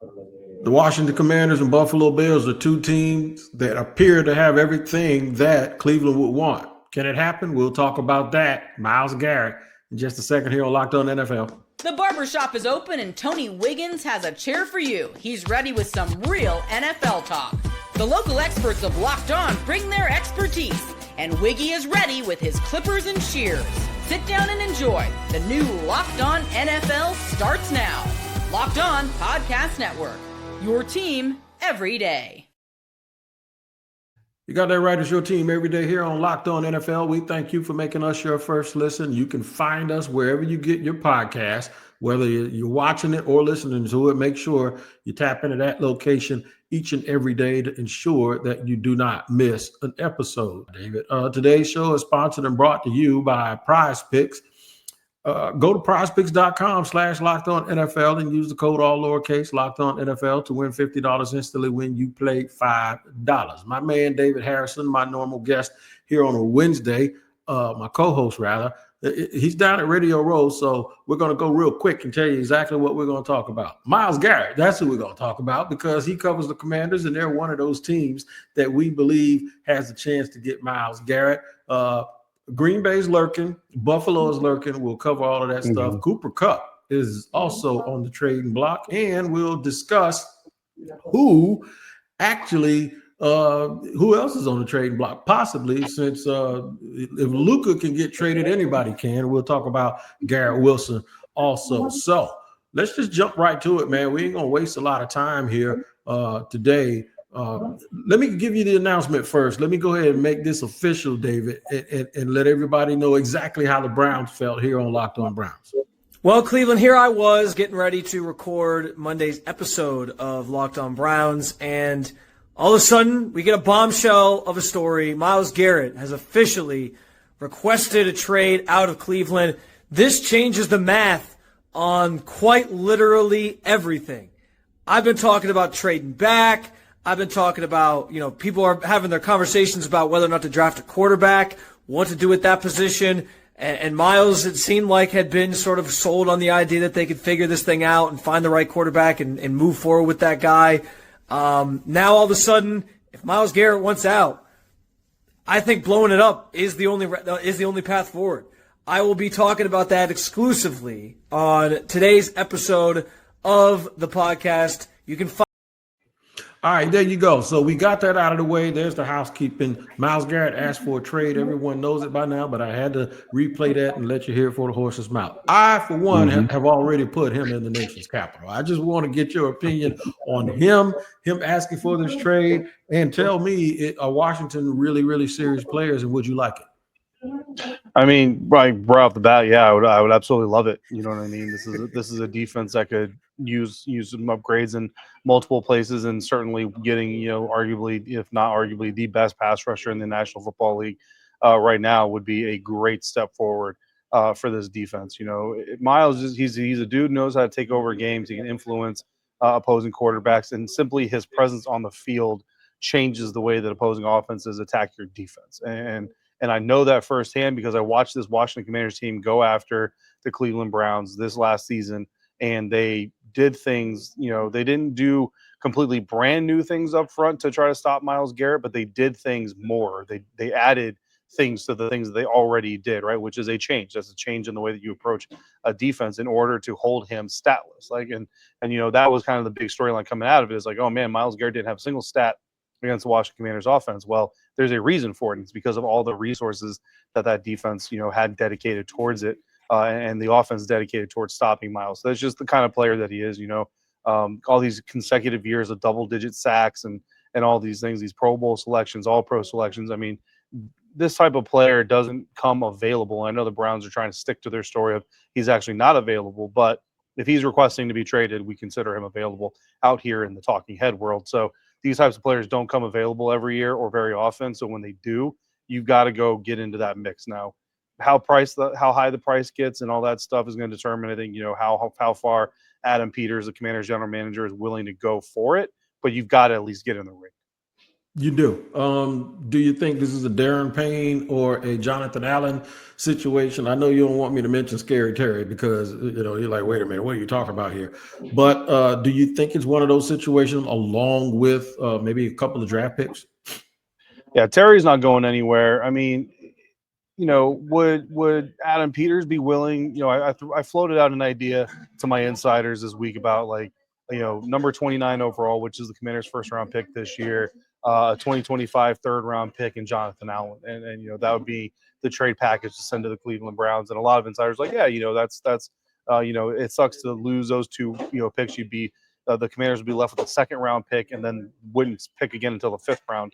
The Washington Commanders and Buffalo Bills are two teams that appear to have everything that Cleveland would want. Can it happen? We'll talk about that. Myles Garrett in just a second here on Locked On NFL. The barbershop is open and Tony Wiggins has a chair for you. He's ready with some real NFL talk. The local experts of Locked On bring their expertise, and Wiggy is ready with his clippers and shears. Sit down and enjoy. The new Locked On NFL starts now. Locked On Podcast Network. Your team every day. You got that right. It's your team every day here on Locked On NFL. We thank you for making us your first listen. You can find us wherever you get your podcast, whether you're watching it or listening to it. Make sure you tap into that location each and every day to ensure that you do not miss an episode. David, today's show is sponsored and brought to you by PrizePicks. Go to prizepicks.com/LockedOnNFL and use the code all lowercase LockedOnNFL to win $50 instantly when you play $5. My man David Harrison, my normal guest here on a Wednesday, my co-host rather, he's down at Radio Row, so we're going to go real quick and tell you exactly what we're going to talk about. Myles Garrett, that's who we're going to talk about because he covers the Commanders, and they're one of those teams that we believe has a chance to get Myles Garrett. Green Bay's lurking. Buffalo is lurking. We'll cover all of that stuff. Cooper Kupp is also on the trading block, and we'll discuss who else is on the trading block, possibly, since if Luka can get traded, anybody can. We'll talk about Garrett Wilson also. So let's just jump right to it, man. We ain't going to waste a lot of time here today. Let me give you the announcement first. Let me go ahead and make this official, David, and let everybody know exactly how the Browns felt here on Locked On Browns. Well, Cleveland, here I was getting ready to record Monday's episode of Locked On Browns, and all of a sudden we get a bombshell of a story. Myles Garrett has officially requested a trade out of Cleveland. This changes the math on quite literally everything. I've been talking about trading back. I've been talking about, people are having their conversations about whether or not to draft a quarterback, what to do at that position. And Myles, it seemed like, had been sort of sold on the idea that they could figure this thing out and find the right quarterback and move forward with that guy. Now, all of a sudden, if Myles Garrett wants out, I think blowing it up is the only path forward. I will be talking about that exclusively on today's episode of the podcast. You can find. All right, there you go. So we got that out of the way. There's the housekeeping. Myles Garrett asked for a trade. Everyone knows it by now, but I had to replay that and let you hear it for the horse's mouth. I, for one, have already put him in the nation's capital. I just want to get your opinion on him asking for this trade, and tell me, are Washington really, really serious players, and would you like it? I mean, right off the bat, yeah, I would absolutely love it. You know what I mean? This is a defense that could use some upgrades in multiple places, and certainly getting, arguably, if not arguably, the best pass rusher in the National Football League right now would be a great step forward for this defense. Myles, he's a dude who knows how to take over games. He can influence opposing quarterbacks, and simply his presence on the field changes the way that opposing offenses attack your defense. And I know that firsthand because I watched this Washington Commanders team go after the Cleveland Browns this last season, and they did things, they didn't do completely brand new things up front to try to stop Myles Garrett, but they did things more. They added things to the things that they already did, right? Which is a change. That's a change in the way that you approach a defense in order to hold him statless. And that was kind of the big storyline coming out of it, is like, oh man, Myles Garrett didn't have a single stat against the Washington Commanders offense. Well, there's a reason for it. It's because of all the resources that defense, had dedicated towards it, and the offense dedicated towards stopping Myles. So that's just the kind of player that he is. All these consecutive years of double-digit sacks and all these things, these Pro Bowl selections, All-Pro selections. I mean, this type of player doesn't come available. I know the Browns are trying to stick to their story of he's actually not available, but if he's requesting to be traded, we consider him available out here in the talking head world. So these types of players don't come available every year or very often. So when they do, you've got to go get into that mix. Now, how high the price gets and all that stuff is going to determine, I think, how far Adam Peters, the Commanders general manager, is willing to go for it. But you've got to at least get in the ring. You do. Do you think this is a Darren Payne or a Jonathan Allen situation? I know you don't want me to mention Scary Terry because you're like, wait a minute, what are you talking about here? But do you think it's one of those situations along with maybe a couple of draft picks? Yeah, Terry's not going anywhere. I mean, would Adam Peters be willing? I floated out an idea to my insiders this week about number 29 overall, which is the Commanders' first round pick this year, 2025 third round pick, and Jonathan Allen, and that would be the trade package to send to the Cleveland Browns. And a lot of insiders like, yeah, that's it sucks to lose those two picks. You'd be the Commanders would be left with a second round pick and then wouldn't pick again until the fifth round.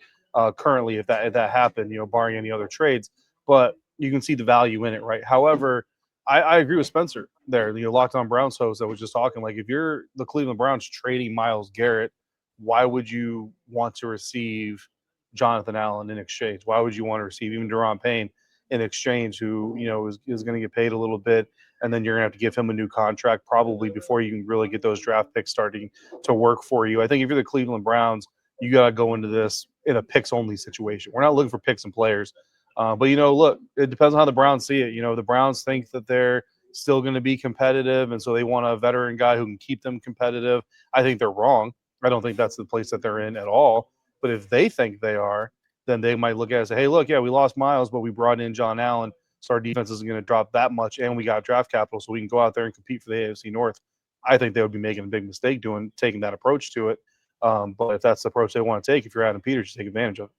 Currently, if that happened, barring any other trades. But you can see the value in it, right? However, I agree with Spencer there, the Locked On Browns host that was just talking. Like, if you're the Cleveland Browns trading Myles Garrett, why would you want to receive Jonathan Allen in exchange? Why would you want to receive even Daron Payne in exchange, who is going to get paid a little bit, and then you're going to have to give him a new contract probably before you can really get those draft picks starting to work for you. I think if you're the Cleveland Browns, you got to go into this in a picks only situation. We're not looking for picks and players. But, look, it depends on how the Browns see it. The Browns think that they're still going to be competitive, and so they want a veteran guy who can keep them competitive. I think they're wrong. I don't think that's the place that they're in at all. But if they think they are, then they might look at it and say, hey, look, yeah, we lost Myles, but we brought in John Allen, so our defense isn't going to drop that much, and we got draft capital, so we can go out there and compete for the AFC North. I think they would be making a big mistake taking that approach to it. But if that's the approach they want to take, if you're Adam Peters, you take advantage of it.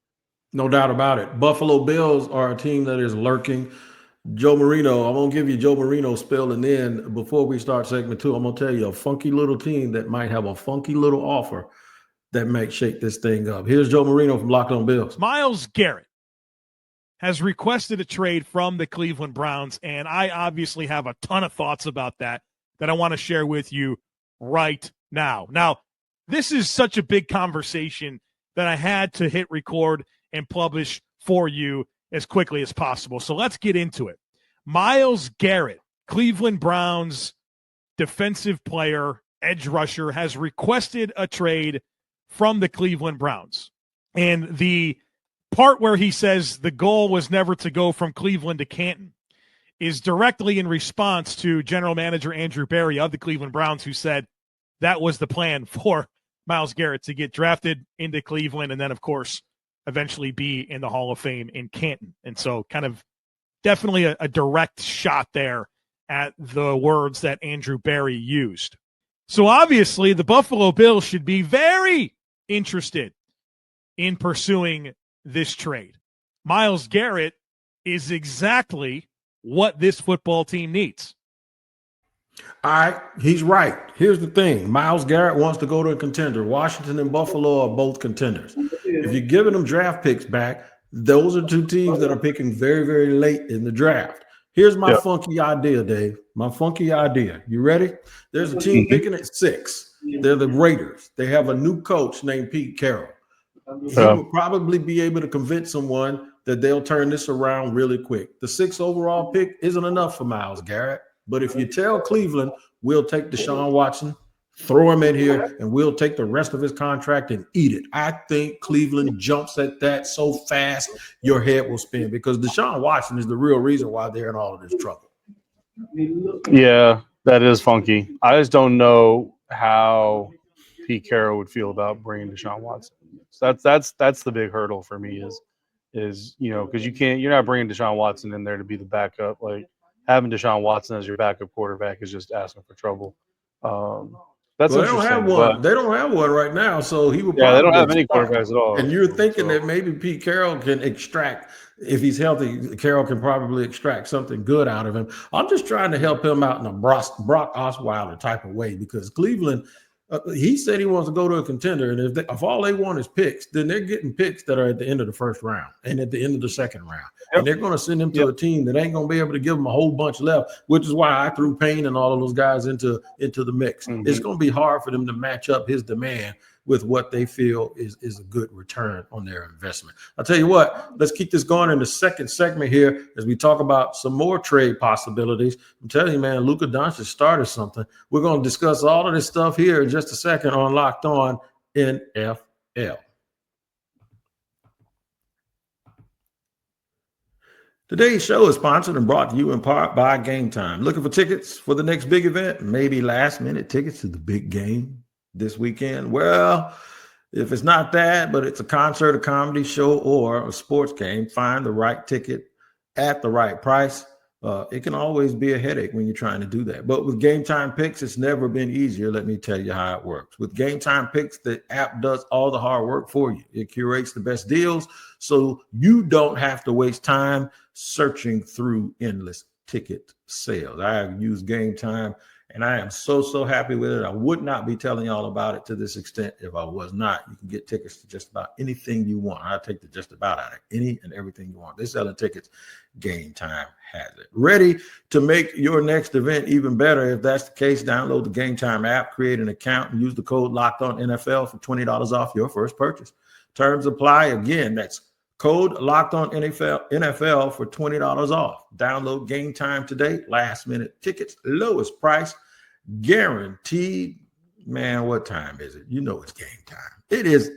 No doubt about it. Buffalo Bills are a team that is lurking. Joe Marino, I'm going to give you Joe Marino spelling in before we start segment 2. I'm going to tell you a funky little team that might have a funky little offer that might shake this thing up. Here's Joe Marino from Locked On Bills. Myles Garrett has requested a trade from the Cleveland Browns, and I obviously have a ton of thoughts about that I want to share with you right now. Now, this is such a big conversation that I had to hit record and publish for you as quickly as possible. So let's get into it. Myles Garrett, Cleveland Browns defensive player, edge rusher, has requested a trade from the Cleveland Browns. And the part where he says the goal was never to go from Cleveland to Canton is directly in response to general manager Andrew Berry of the Cleveland Browns, who said that was the plan for Myles Garrett to get drafted into Cleveland and then, of course, eventually be in the Hall of Fame in Canton. And so kind of definitely a direct shot there at the words that Andrew Berry used. So obviously the Buffalo Bills should be very interested in pursuing this trade. Myles Garrett is exactly what this football team needs. All right, he's right. Here's the thing. Myles Garrett wants to go to a contender. Washington and Buffalo are both contenders. If you're giving them draft picks back, those are two teams that are picking very, very late in the draft. Here's my funky idea, Dave. My funky idea. You ready? There's a team picking at 6. They're the Raiders. They have a new coach named Pete Carroll. He will probably be able to convince someone that they'll turn this around really quick. The 6th overall pick isn't enough for Myles Garrett. But if you tell Cleveland, we'll take Deshaun Watson, throw him in here, and we'll take the rest of his contract and eat it. I think Cleveland jumps at that so fast your head will spin, because Deshaun Watson is the real reason why they're in all of this trouble. Yeah, that is funky. I just don't know how Pete Carroll would feel about bringing Deshaun Watson. So that's the big hurdle for me is because you're not bringing Deshaun Watson in there to be the backup. Like, having Deshaun Watson as your backup quarterback is just asking for trouble. That's they don't have one. They don't have one right now, so he would. Yeah, they don't have any quarterbacks at all. And you're thinking that maybe Pete Carroll can extract, if he's healthy, Carroll can probably extract something good out of him. I'm just trying to help him out in a Brock Osweiler type of way, because Cleveland, he said he wants to go to a contender, and if all they want is picks, then they're getting picks that are at the end of the first round and at the end of the second round. Yep. And they're going to send him to a team that ain't going to be able to give them a whole bunch left, which is why I threw Payne and all of those guys into the mix. Mm-hmm. It's going to be hard for them to match up his demand with what they feel is a good return on their investment. I'll tell you what, let's keep this going in the second segment here as we talk about some more trade possibilities. I'm telling you, man, Luka Doncic started something. We're going to discuss all of this stuff here in just a second on Locked On NFL. Today's show is sponsored and brought to you in part by Gametime. Looking for tickets for the next big event? Maybe last-minute tickets to the big game this weekend? Well, if it's not that, but it's a concert, a comedy show, or a sports game, find the right ticket at the right price. It can always be a headache when you're trying to do that. But with Game Time Picks, it's never been easier. Let me tell you how it works. With Game Time Picks, the app does all the hard work for you. It curates the best deals so you don't have to waste time searching through endless ticket sales. I have used Game Time, and I am so happy with it. I would not be telling y'all about it to this extent if I was not. You can get tickets to just about anything you want. I take the just about out of any and everything you want. They're selling tickets. Game Time has it. Ready to make your next event even better? If that's the case, download the Game Time app, create an account, and use the code LOCKEDONNFL for $20 off your first purchase. Terms apply. Again, that's code LOCKEDONNFL for $20 off. Download Game Time today. Last minute tickets, lowest price, guaranteed. Man, what time is it? You know it's game time. It is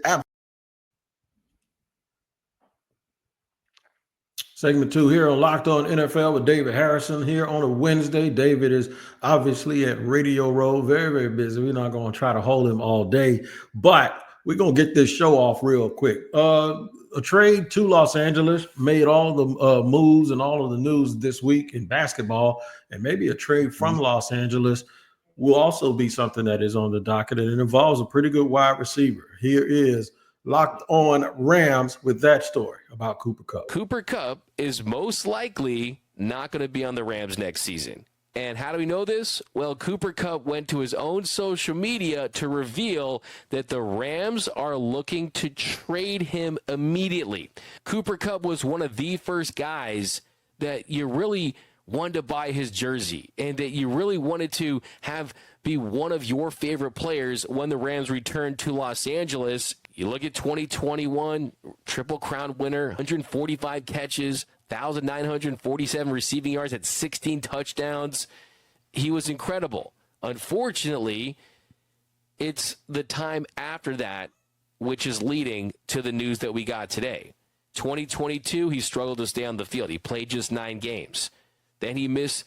Segment 2 here on Locked On NFL with David Harrison here on a Wednesday. David is obviously at Radio Row, very busy. We're not going to try to hold him all day, but we're going to get this show off real quick. A trade to Los Angeles made all the moves and all of the news this week in basketball, and maybe a trade from Los Angeles will also be something that is on the docket, and it involves a pretty good wide receiver. Here is Locked On Rams with that story about Cooper Kupp. Cooper Kupp is most likely not going to be on the Rams next season. And how do we know this? Well, Cooper Kupp went to his own social media to reveal that the Rams are looking to trade him immediately. Cooper Kupp was one of the first guys that you really wanted to buy his jersey and that you really wanted to have be one of your favorite players when the Rams returned to Los Angeles. You look at 2021, Triple Crown winner, 145 catches, 1,947 receiving yards at 16 touchdowns. He was incredible. Unfortunately, it's the time after that which is leading to the news that we got today. 2022, he struggled to stay on the field. He played just 9 games. Then he missed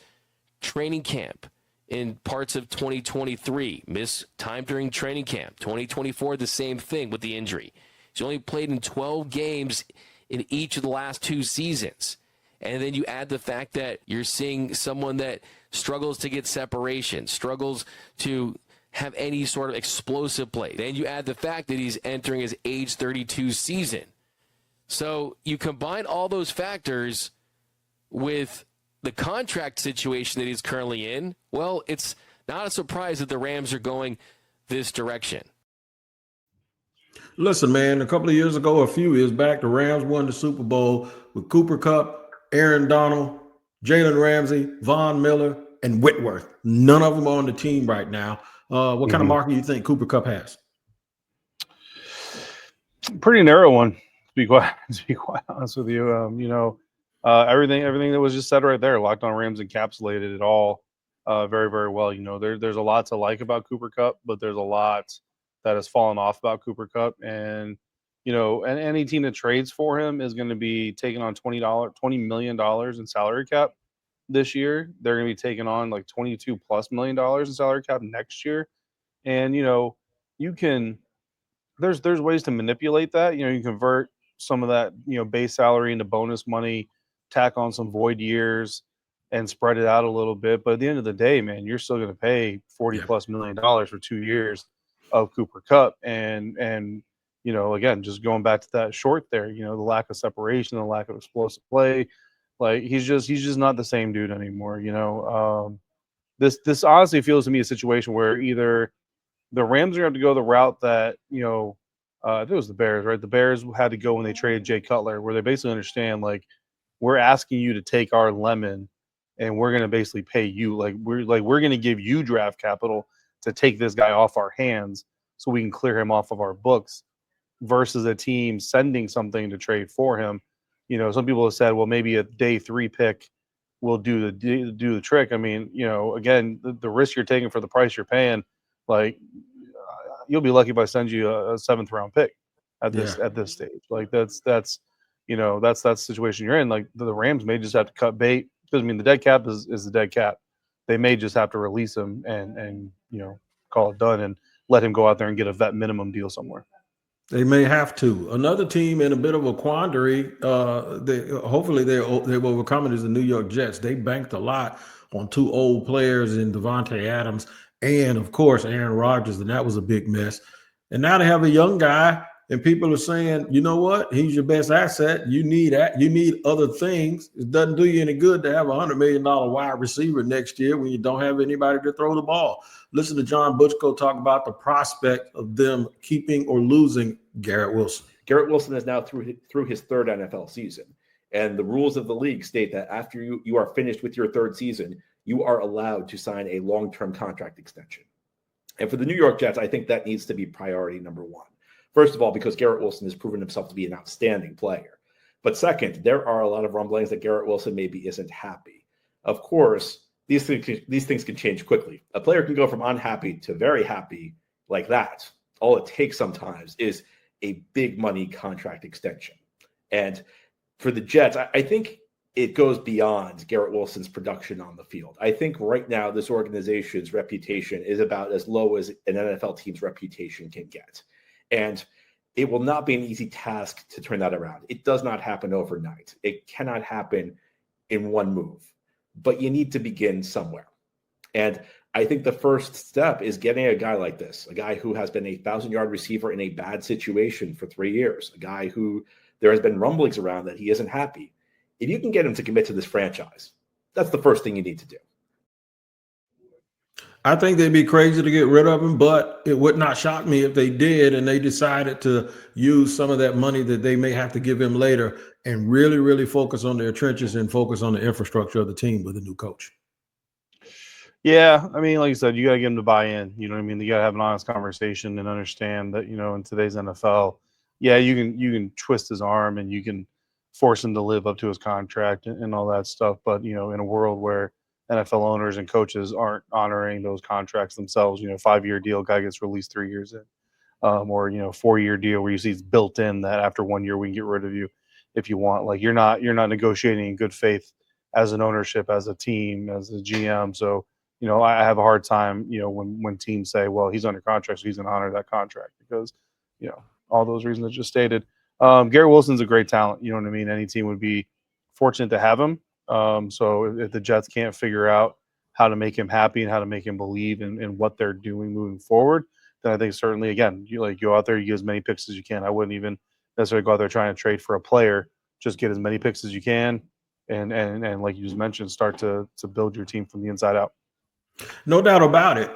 training camp in parts of 2023, missed time during training camp. 2024, the same thing with the injury. He's only played in 12 games in each of the last 2 seasons. And then you add the fact that you're seeing someone that struggles to get separation, struggles to have any sort of explosive play. Then you add the fact that he's entering his age 32 season. So you combine all those factors with the contract situation that he's currently in, well, it's not a surprise that the Rams are going this direction. Listen, man, a couple of years ago, a few years back, the Rams won the Super Bowl with Cooper Kupp, Aaron Donald, Jalen Ramsey, Von Miller, and Whitworth. None of them are on the team right now. What kind of market do you think Cooper Kupp has? Pretty narrow one, to be quite honest with you. Everything that was just said right there, Locked On Rams encapsulated it all very, very well. There's a lot to like about Cooper Kupp, but there's a lot that has fallen off about Cooper Kupp. And, and any team that trades for him is going to be taking on $20 million in salary cap this year. They're going to be taking on like $22+ million in salary cap next year. And, there's ways to manipulate that. You convert some of that, base salary into bonus money, tack on some void years and spread it out a little bit. But at the end of the day, man, you're still going to pay $40+ million for 2 years of Cooper Kupp. And, again, just going back to that short there, the lack of separation, the lack of explosive play, like he's just not the same dude anymore. This honestly feels to me a situation where either the Rams are going to have to go the route that, I think it was the Bears, right? The Bears had to go when they traded Jay Cutler, where they basically understand, like, we're asking you to take our lemon and we're going to basically pay you. We're going to give you draft capital to take this guy off our hands so we can clear him off of our books, versus a team sending something to trade for him. Some people have said, well, maybe a day 3 pick will do the trick. I mean, again, the risk you're taking for the price you're paying, like, you'll be lucky if I send you a 7th round pick at this stage. Like that's that's the situation you're in. Like the Rams may just have to cut bait because the dead cap is the dead cap. They may just have to release him and call it done and let him go out there and get a vet minimum deal somewhere. They may have to. Another team in a bit of a quandary. Hopefully they've overcome it. Is the New York Jets. They banked a lot on two old players in Devontae Adams and, of course, Aaron Rodgers, and that was a big mess. And now they have a young guy, and people are saying, you know what? He's your best asset. You need other things. It doesn't do you any good to have a $100 million wide receiver next year when you don't have anybody to throw the ball. Listen to John Butchko talk about the prospect of them keeping or losing Garrett Wilson. Garrett Wilson is now through his third NFL season. And the rules of the league state that after you are finished with your third season, you are allowed to sign a long-term contract extension. And for the New York Jets, I think that needs to be priority number one. First of all, because Garrett Wilson has proven himself to be an outstanding player. But second, there are a lot of rumblings that Garrett Wilson maybe isn't happy. Of course, these things can change quickly. A player can go from unhappy to very happy like that. All it takes sometimes is a big money contract extension. And for the Jets, I think it goes beyond Garrett Wilson's production on the field. I think right now this organization's reputation is about as low as an NFL team's reputation can get. And it will not be an easy task to turn that around. It does not happen overnight. It cannot happen in one move. But you need to begin somewhere. And I think the first step is getting a guy like this, a guy who has been a 1,000-yard receiver in a bad situation for 3 years, a guy who there has been rumblings around that he isn't happy. If you can get him to commit to this franchise, that's the first thing you need to do. I think they'd be crazy to get rid of him, but it would not shock me if they did and they decided to use some of that money that they may have to give him later and really, really focus on their trenches and focus on the infrastructure of the team with a new coach. Yeah, like you said, you got to get him to buy in. You know what I mean? You got to have an honest conversation and understand that, in today's NFL, yeah, you can twist his arm and you can force him to live up to his contract and all that stuff. But, in a world where NFL owners and coaches aren't honoring those contracts themselves, 5-year deal, guy gets released 3 years in, or 4-year deal where you see it's built in that after 1 year we can get rid of you if you want. Like you're not negotiating in good faith as an ownership, as a team, as a GM. So, I have a hard time, when teams say, well, he's under contract, so he's going to honor that contract because, all those reasons I just stated. Garrett Wilson's a great talent. You know what I mean? Any team would be fortunate to have him. So if the Jets can't figure out how to make him happy and how to make him believe in what they're doing moving forward, then I think certainly, again, you go out there, you get as many picks as you can. I wouldn't even necessarily go out there trying to trade for a player. Just get as many picks as you can. And like you just mentioned, start to build your team from the inside out. No doubt about it.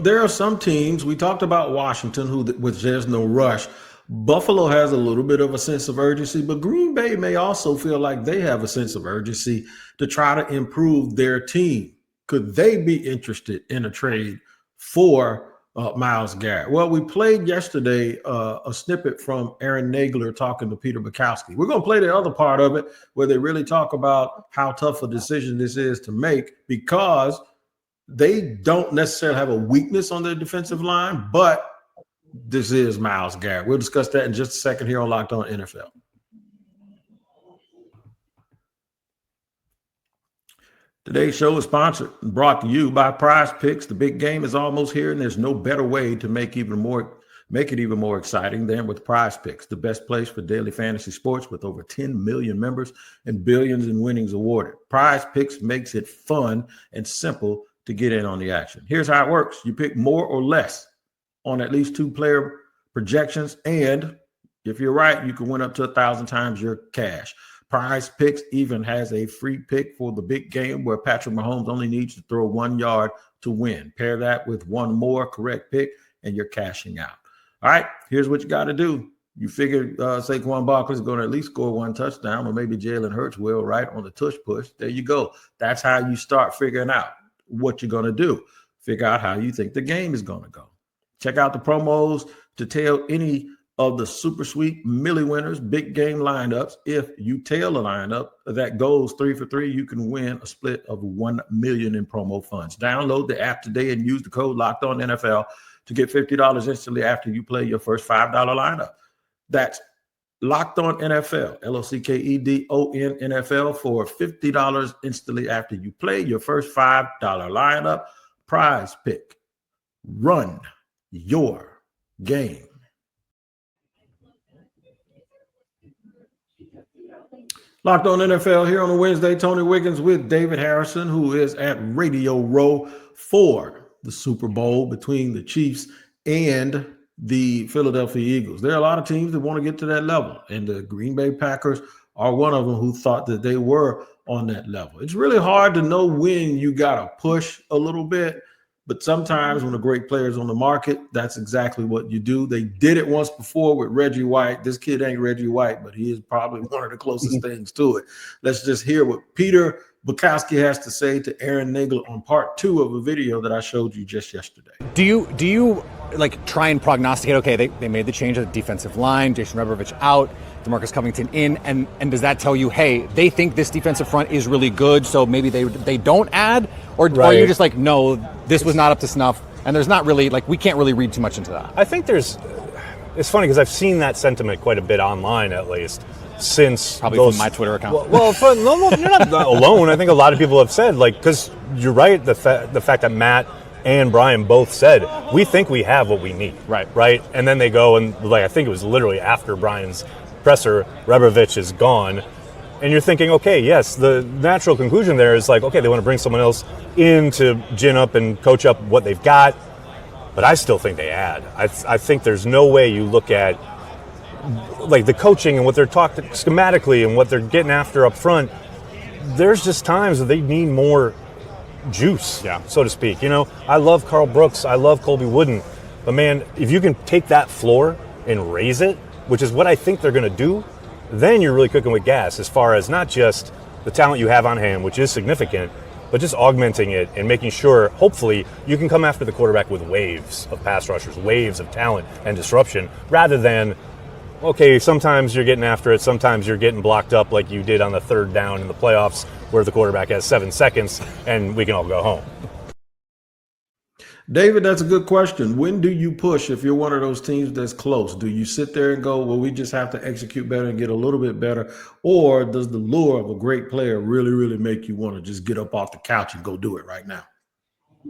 There are some teams, we talked about Washington, which there's no rush. Buffalo has a little bit of a sense of urgency, but Green Bay may also feel like they have a sense of urgency to try to improve their team. Could they be interested in a trade for Myles Garrett? Well, we played yesterday a snippet from Aaron Nagler talking to Peter Bukowski. We're going to play the other part of it where they really talk about how tough a decision this is to make because they don't necessarily have a weakness on their defensive line, but this is Myles Garrett. We'll discuss that in just a second here on Locked On NFL. Today's show is sponsored and brought to you by PrizePicks. The big game is almost here, and there's no better way to make it even more exciting than with PrizePicks, the best place for daily fantasy sports with over 10 million members and billions in winnings awarded. PrizePicks makes it fun and simple to get in on the action. Here's how it works. You pick more or less on at least 2 player projections, and if you're right, you can win up to 1,000 times your cash. PrizePicks even has a free pick for the big game where Patrick Mahomes only needs to throw 1 yard to win. Pair that with one more correct pick, and you're cashing out. All right, here's what you got to do. You figure Saquon Barkley is going to at least score 1 touchdown, or maybe Jalen Hurts will, right, on the tush push. There you go. That's how you start figuring out what you're going to do. Figure out how you think the game is going to go. Check out the promos to tail any of the super sweet Millie winners, big game lineups. If you tail a lineup that goes 3 for 3, you can win a split of $1 million in promo funds. Download the app today and use the code LOCKEDONNFL to get $50 instantly after you play your first $5 lineup. That's Locked On NFL, LOCKEDON NFL, for $50 instantly after you play your first $5 lineup. Prize pick. Run your game. Locked On NFL here on a Wednesday. Tony Wiggins with David Harrison, who is at Radio Row for the Super Bowl between the Chiefs and the Philadelphia Eagles. There are a lot of teams that want to get to that level, and the Green Bay Packers are one of them who thought that they were on that level. It's really hard to know when you got to push a little bit, but sometimes when a great player is on the market, that's exactly what you do. They did it once before with Reggie White. This kid ain't Reggie White, but he is probably one of the closest things to it. Let's just hear what Peter Bukowski has to say to Aaron Nagel on part 2 of a video that I showed you just yesterday. Do you like try and prognosticate, okay, they made the change at the defensive line, Jason Rebrovich out, DeMarcus Covington in, and does that tell you, hey, they think this defensive front is really good, so maybe they don't add? Or are you just like, no, this was not up to snuff, and there's not really, like, we can't really read too much into that? I think it's funny because I've seen that sentiment quite a bit online, at least, since probably from my Twitter account. Well, no, you're not alone. I think a lot of people have said, like, because you're right, the fact that Matt and Brian both said, we think we have what we need. Right. And then they go and, like, I think it was literally after Brian's presser, Rebrovich is gone. And you're thinking, okay, yes, the natural conclusion there is like, okay, they want to bring someone else in to gin up and coach up what they've got. But I still think they add. I think there's no way you look at, like, the coaching and what they're talking schematically and what they're getting after up front. There's just times that they need more juice, so to speak. You know, I love Carl Brooks. I love Colby Wooden. But, man, if you can take that floor and raise it, which is what I think they're going to do, then you're really cooking with gas as far as not just the talent you have on hand, which is significant, but just augmenting it and making sure, hopefully, you can come after the quarterback with waves of pass rushers, waves of talent and disruption, rather than, okay, sometimes you're getting after it, sometimes you're getting blocked up like you did on the third down in the playoffs where the quarterback has 7 seconds and we can all go home. David, that's a good question. When do you push if you're one of those teams that's close? Do you sit there and go, well, we just have to execute better and get a little bit better? Or does the lure of a great player really, really make you want to just get up off the couch and go do it right now?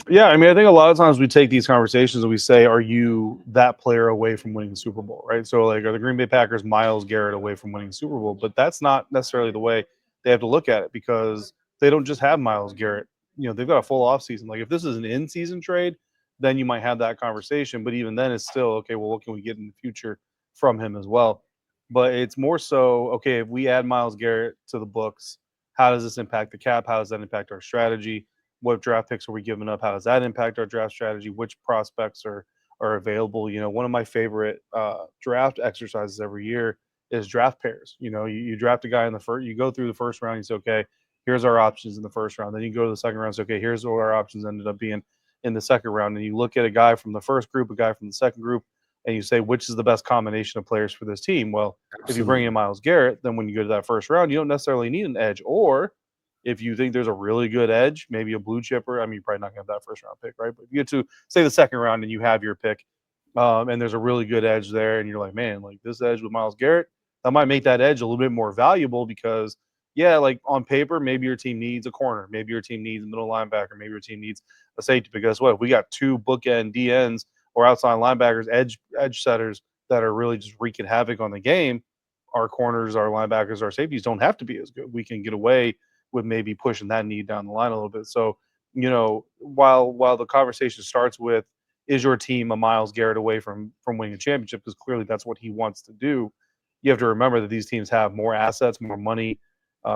Yeah, I mean, I think a lot of times we take these conversations and we say, are you that player away from winning the Super Bowl, right? So, like, are the Green Bay Packers Myles Garrett away from winning the Super Bowl? But that's not necessarily the way they have to look at it, because they don't just have Myles Garrett. You know, they've got a full offseason. Like, if this is an in-season trade, then you might have that conversation. But even then, it's still, okay, well, what can we get in the future from him as well? But it's more so, okay, if we add Myles Garrett to the books, how does this impact the cap? How does that impact our strategy? What draft picks are we giving up? How does that impact our draft strategy? Which prospects are available? You know, one of my favorite draft exercises every year is draft pairs. You know, you draft a guy in the first, you go through the first round, you say, okay, here's our options in the first round. Then you go to the second round, say, okay, here's what our options ended up being in the second round. And you look at a guy from the first group, a guy from the second group, and you say, which is the best combination of players for this team? Well, Absolutely. If you bring in Myles Garrett, then when you go to that first round, you don't necessarily need an edge. Or if you think there's a really good edge, maybe a blue chipper, I mean, you're probably not going to have that first round pick, right? But if you get to, say, the second round and you have your pick, and there's a really good edge there, and you're like, man, like this edge with Myles Garrett, that might make that edge a little bit more valuable because, yeah, like on paper, maybe your team needs a corner. Maybe your team needs a middle linebacker. Maybe your team needs a safety. But guess what? We got two bookend DNs or outside linebackers, edge setters that are really just wreaking havoc on the game. Our corners, our linebackers, our safeties don't have to be as good. We can get away with maybe pushing that need down the line a little bit. So, you know, while the conversation starts with, is your team a Myles Garrett away from winning a championship? Because clearly that's what he wants to do. You have to remember that these teams have more assets, more money,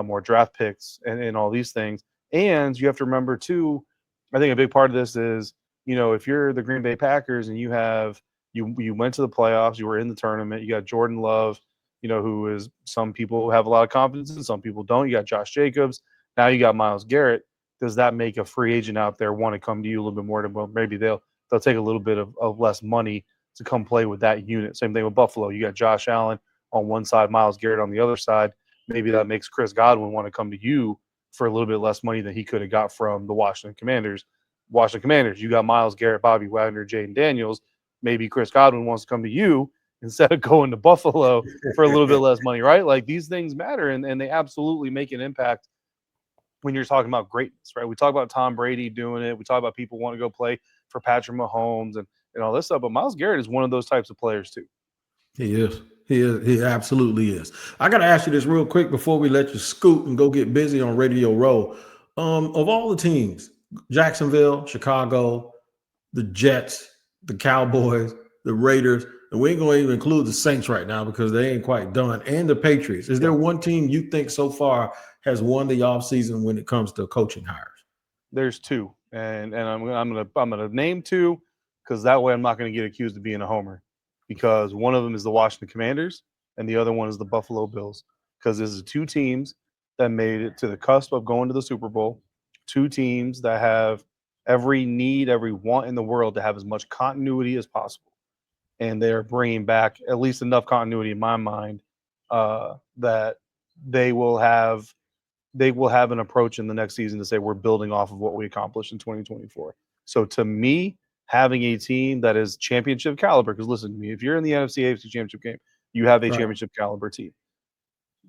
more draft picks, and all these things. And you have to remember, too, I think a big part of this is, you know, if you're the Green Bay Packers and you went to the playoffs, you were in the tournament, you got Jordan Love, you know, who is, some people have a lot of confidence in, some people don't. You got Josh Jacobs. Now you got Myles Garrett. Does that make a free agent out there want to come to you a little bit more? Well, maybe they'll take a little bit of less money to come play with that unit. Same thing with Buffalo. You got Josh Allen on one side, Myles Garrett on the other side. Maybe that makes Chris Godwin want to come to you for a little bit less money than he could have got from the Washington Commanders. You got Myles Garrett, Bobby Wagner, Jaden Daniels. Maybe Chris Godwin wants to come to you instead of going to Buffalo for a little bit less money, right? Like these things matter, and they absolutely make an impact when you're talking about greatness, right? We talk about Tom Brady doing it. We talk about people wanting to go play for Patrick Mahomes and all this stuff. But Myles Garrett is one of those types of players too. He is. He is. He absolutely is. I got to ask you this real quick before we let you scoot and go get busy on Radio Row. Of all the teams, Jacksonville, Chicago, the Jets, the Cowboys, the Raiders, and we ain't going to even include the Saints right now because they ain't quite done, and the Patriots. Is there one team you think so far has won the offseason when it comes to coaching hires? There's two, and I'm gonna name two because that way I'm not going to get accused of being a homer, because one of them is the Washington Commanders and the other one is the Buffalo Bills, because this is two teams that made it to the cusp of going to the Super Bowl, two teams that have every need, every want in the world to have as much continuity as possible. And they're bringing back at least enough continuity in my mind that they will have an approach in the next season to say we're building off of what we accomplished in 2024. So to me, having a team that is championship caliber, because listen to me, if you're in the NFC AFC championship game, you have a championship caliber team.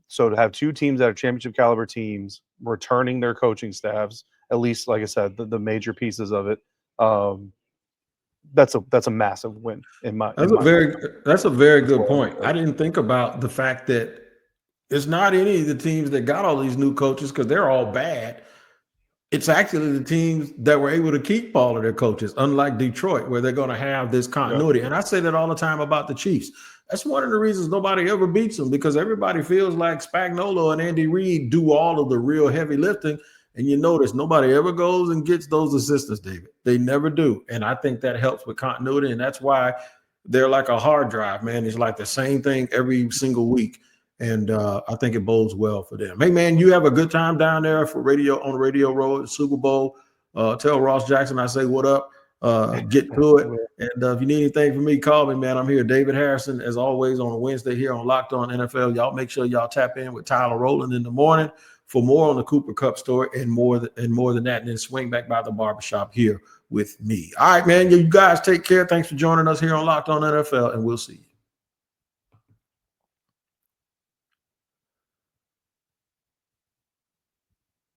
So to have two teams that are championship caliber teams returning their coaching staffs, at least, like I said, the major pieces of it, that's a massive win in my. That's a very good point. I didn't think about the fact that it's not any of the teams that got all these new coaches because they're all bad. It's actually the teams that were able to keep all of their coaches, unlike Detroit, where they're going to have this continuity. And I say that all the time about the Chiefs. That's one of the reasons nobody ever beats them, because everybody feels like Spagnuolo and Andy Reid do all of the real heavy lifting. And you notice nobody ever goes and gets those assistants, David. They never do. And I think that helps with continuity. And that's why they're like a hard drive, man. It's like the same thing every single week. And I think it bodes well for them. Hey, man, you have a good time down there for on Radio Row at Super Bowl. Tell Ross Jackson I say what up. Get to it. And if you need anything from me, call me, man. I'm here. David Harrison, as always, on a Wednesday here on Locked On NFL. Y'all make sure y'all tap in with Tyler Rowland in the morning for more on the Cooper Kupp story and more than that. And then swing back by the barbershop here with me. All right, man. You guys take care. Thanks for joining us here on Locked On NFL, and we'll see you.